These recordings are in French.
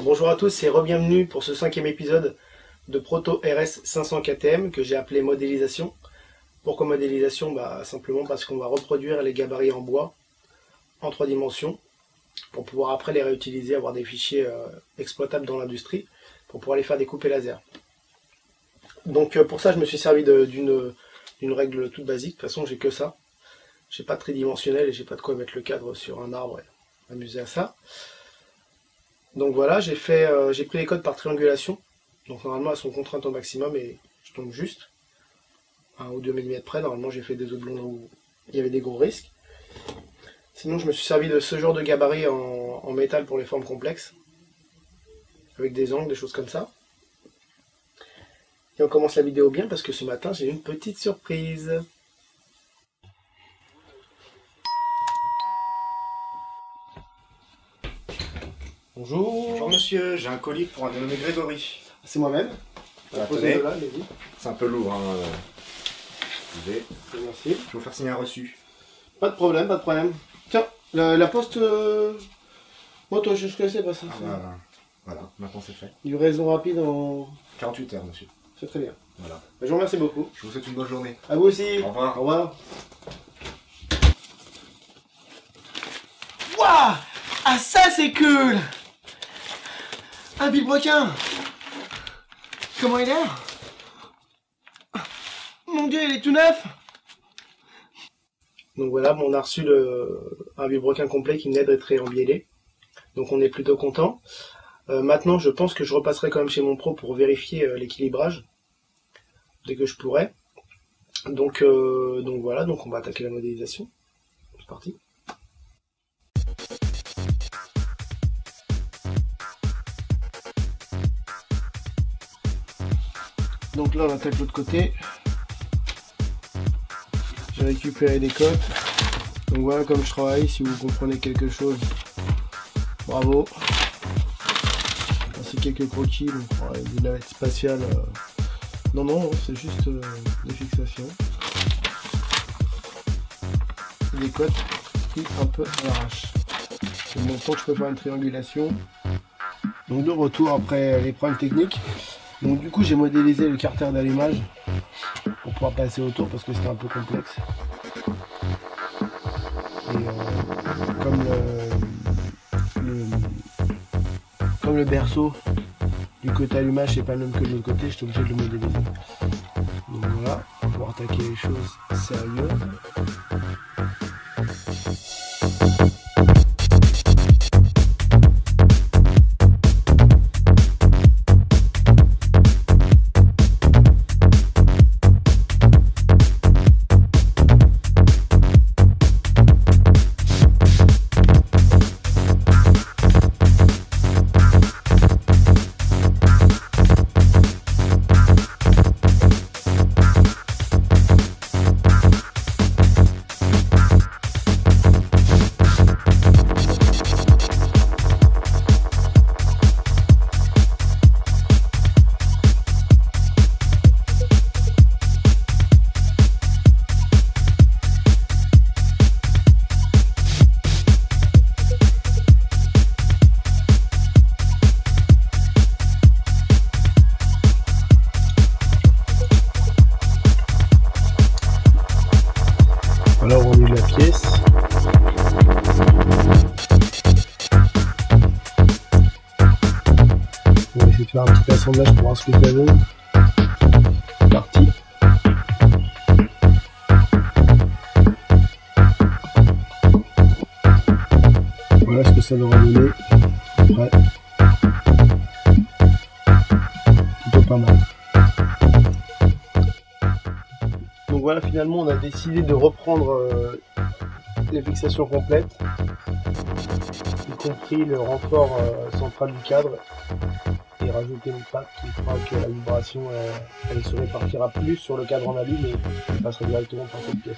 Bonjour à tous, c'est re-bienvenue pour ce 5e épisode de Proto RS 500 KTM que j'ai appelé modélisation. Pourquoi modélisation? Simplement parce qu'on va reproduire les gabarits en bois en 3 dimensions pour pouvoir après les réutiliser, avoir des fichiers exploitables dans l'industrie pour pouvoir les faire découper laser. Donc pour ça je me suis servi d'une règle toute basique. De toute façon j'ai que ça. J'ai pas de tridimensionnel et j'ai pas de quoi mettre le cadre sur un arbre et m'amuser à ça. Donc voilà, j'ai pris les codes par triangulation. Donc normalement elles sont contraintes au maximum et je tombe juste. 1 ou 2 mm près. Normalement j'ai fait des oblongs où il y avait des gros risques. Sinon je me suis servi de ce genre de gabarit en métal pour les formes complexes. Avec des angles, des choses comme ça. Et on commence la vidéo bien parce que ce matin j'ai une petite surprise. Bonjour. Bonjour monsieur, j'ai un colis pour un dénommé Grégory. C'est moi-même. Voilà, Posez-le là, allez-y. c'est un peu lourd, hein. Merci. Je vais vous faire signer un reçu. Pas de problème, pas de problème. Tiens, la poste... Moi, toi, je connaissais pas ça. Voilà, maintenant c'est fait. Livraison rapide en 48 heures, monsieur. C'est très bien. Voilà. Je vous remercie beaucoup. Je vous souhaite une bonne journée. À vous aussi. Au revoir. Au revoir. Waouh! Ah, ça, c'est cool! Un vilebrequin! Comment il est? Mon Dieu, il est tout neuf! Donc voilà, on a reçu un vilebrequin complet qui venait d'être réembiellé. Donc on est plutôt content. Maintenant, je pense que je repasserai quand même chez mon pro pour vérifier l'équilibrage dès que je pourrai. Donc voilà, donc on va attaquer la modélisation. C'est parti. Donc là on attaque l'autre côté. J'ai récupéré des cotes. Donc voilà comme je travaille, si vous comprenez quelque chose, bravo. C'est quelques croquis, donc des navettes spatiales. Non, c'est juste des fixations. Des cotes qui un peu à l'arrache. C'est bon, tant que je peux faire une triangulation. Donc de retour après les problèmes techniques. Donc du coup j'ai modélisé le carter d'allumage pour pouvoir passer autour parce que c'était un peu complexe. Et comme le berceau du côté allumage c'est pas le même que de l'autre côté, j'étais obligé de le modéliser. Donc voilà, on va pouvoir attaquer les choses sérieux. Voilà, on remet la pièce. On va essayer de faire un petit assemblage pour voir ce que ça donne. C'est parti. Voilà ce que ça devrait donner. Après, plutôt pas mal. Donc voilà, finalement on a décidé de reprendre les fixations complètes, y compris le renfort central du cadre, et rajouter une patte qui fera que la vibration elle se répartira plus sur le cadre en alu, mais elle passera directement par cette pièce.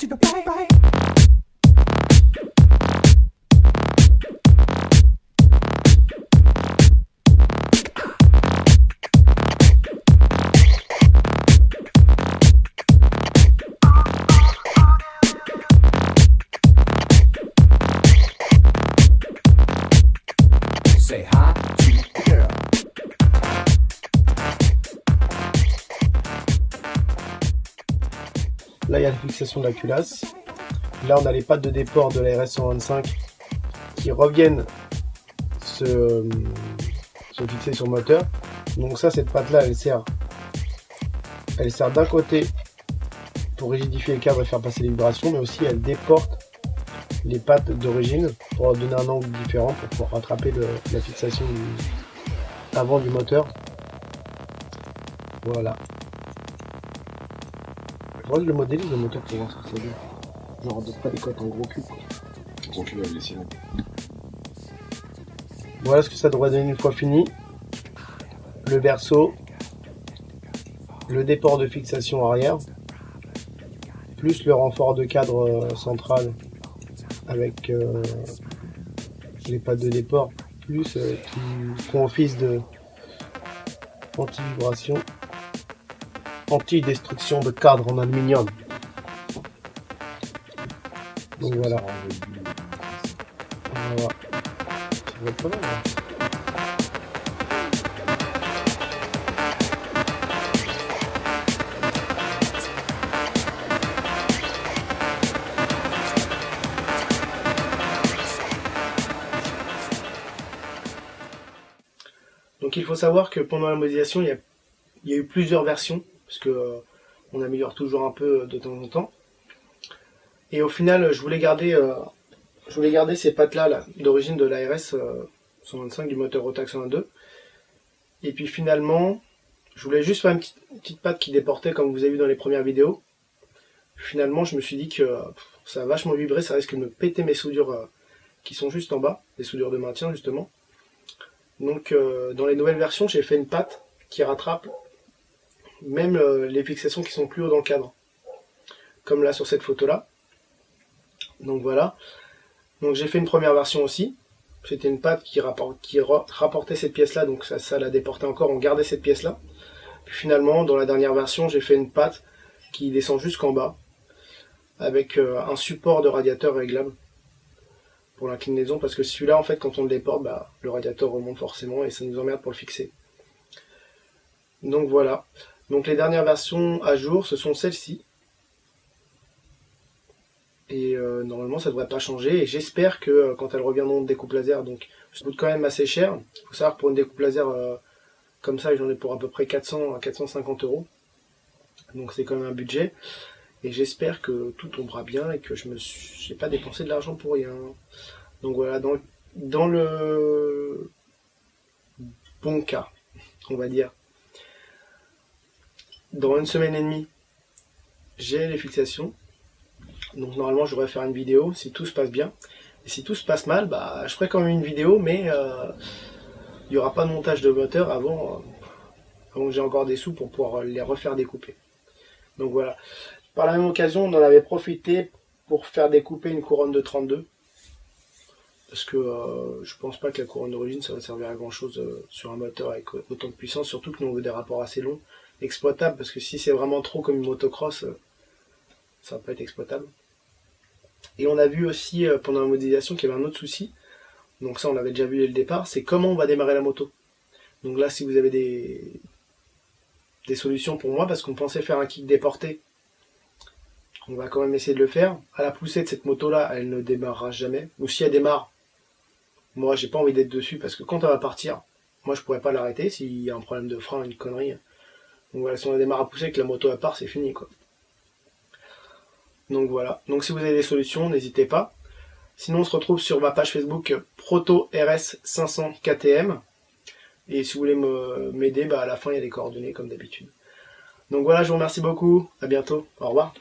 to the bang. Say hi to the girl. Là, il y a la fixation de la culasse. Là, on a les pattes de déport de la RS125 qui reviennent se fixer sur le moteur. Donc ça, cette patte-là, elle sert d'un côté pour rigidifier le cadre et faire passer les vibrations, mais aussi elle déporte les pattes d'origine pour leur donner un angle différent pour pouvoir rattraper la fixation avant du moteur. Voilà. Je je le modélise le moteur pour voir ce que ça donne. Genre de pas des cotes en gros cube quoi. Gros cube avec les cylindres. Voilà ce que ça devrait donner une fois fini. Le berceau, le déport de fixation arrière, plus le renfort de cadre central avec les pattes de déport, plus qui font office de anti-vibration, anti-destruction de cadre en aluminium. Donc voilà. Voilà. Ça va être pas mal, hein. Donc il faut savoir que pendant la modélisation, il y a eu plusieurs versions, parce que on améliore toujours un peu de temps en temps. Et au final, je voulais garder ces pattes-là d'origine de la RS 125 du moteur Rotax 122. Et puis finalement, je voulais juste faire une petite patte qui déportait comme vous avez vu dans les premières vidéos. Finalement, je me suis dit que ça a vachement vibré, ça risque de me péter mes soudures qui sont juste en bas, les soudures de maintien justement. Donc dans les nouvelles versions, j'ai fait une patte qui rattrape même les fixations qui sont plus haut dans le cadre. Comme là sur cette photo là. Donc voilà. Donc j'ai fait une première version aussi. C'était une patte qui rapportait cette pièce là, donc ça la déportait encore, on gardait cette pièce là. Puis finalement dans la dernière version j'ai fait une patte qui descend jusqu'en bas. Avec un support de radiateur réglable. Pour l'inclinaison, parce que celui-là en fait quand on le déporte, le radiateur remonte forcément et ça nous emmerde pour le fixer. Donc voilà. Donc les dernières versions à jour ce sont celles-ci. Et normalement ça devrait pas changer et j'espère que quand elles reviendront de découpe laser, donc ça coûte quand même assez cher. Il faut savoir que pour une découpe laser comme ça j'en ai pour à peu près 400 à 450 €. Donc c'est quand même un budget. Et j'espère que tout tombera bien et que j'ai pas dépensé de l'argent pour rien. Donc voilà, dans le bon cas, on va dire, dans une semaine et demie, j'ai les fixations. Donc normalement je devrais faire une vidéo si tout se passe bien. Et si tout se passe mal, je ferai quand même une vidéo, mais il n'y aura pas de montage de moteur avant que j'ai encore des sous pour pouvoir les refaire découper. Donc voilà. Par la même occasion, on en avait profité pour faire découper une couronne de 32. Parce que je pense pas que la couronne d'origine ça va servir à grand chose sur un moteur avec autant de puissance, surtout que nous on veut des rapports assez longs, exploitables, parce que si c'est vraiment trop comme une motocross, ça va pas être exploitable. Et on a vu aussi pendant la modélisation qu'il y avait un autre souci, donc ça on l'avait déjà vu dès le départ, c'est comment on va démarrer la moto. Donc là si vous avez des solutions pour moi, parce qu'on pensait faire un kick déporté, on va quand même essayer de le faire. À la poussée de cette moto là, elle ne démarrera jamais, ou si elle démarre, moi j'ai pas envie d'être dessus, parce que quand elle va partir, moi je pourrais pas l'arrêter s'il y a un problème de frein, une connerie. Donc voilà, si on démarre à pousser et que la moto elle part, c'est fini quoi. Donc voilà, donc si vous avez des solutions, n'hésitez pas. Sinon on se retrouve sur ma page Facebook Proto RS 500 KTM. Et si vous voulez m'aider, à la fin il y a des coordonnées comme d'habitude. Donc voilà, je vous remercie beaucoup, à bientôt, au revoir.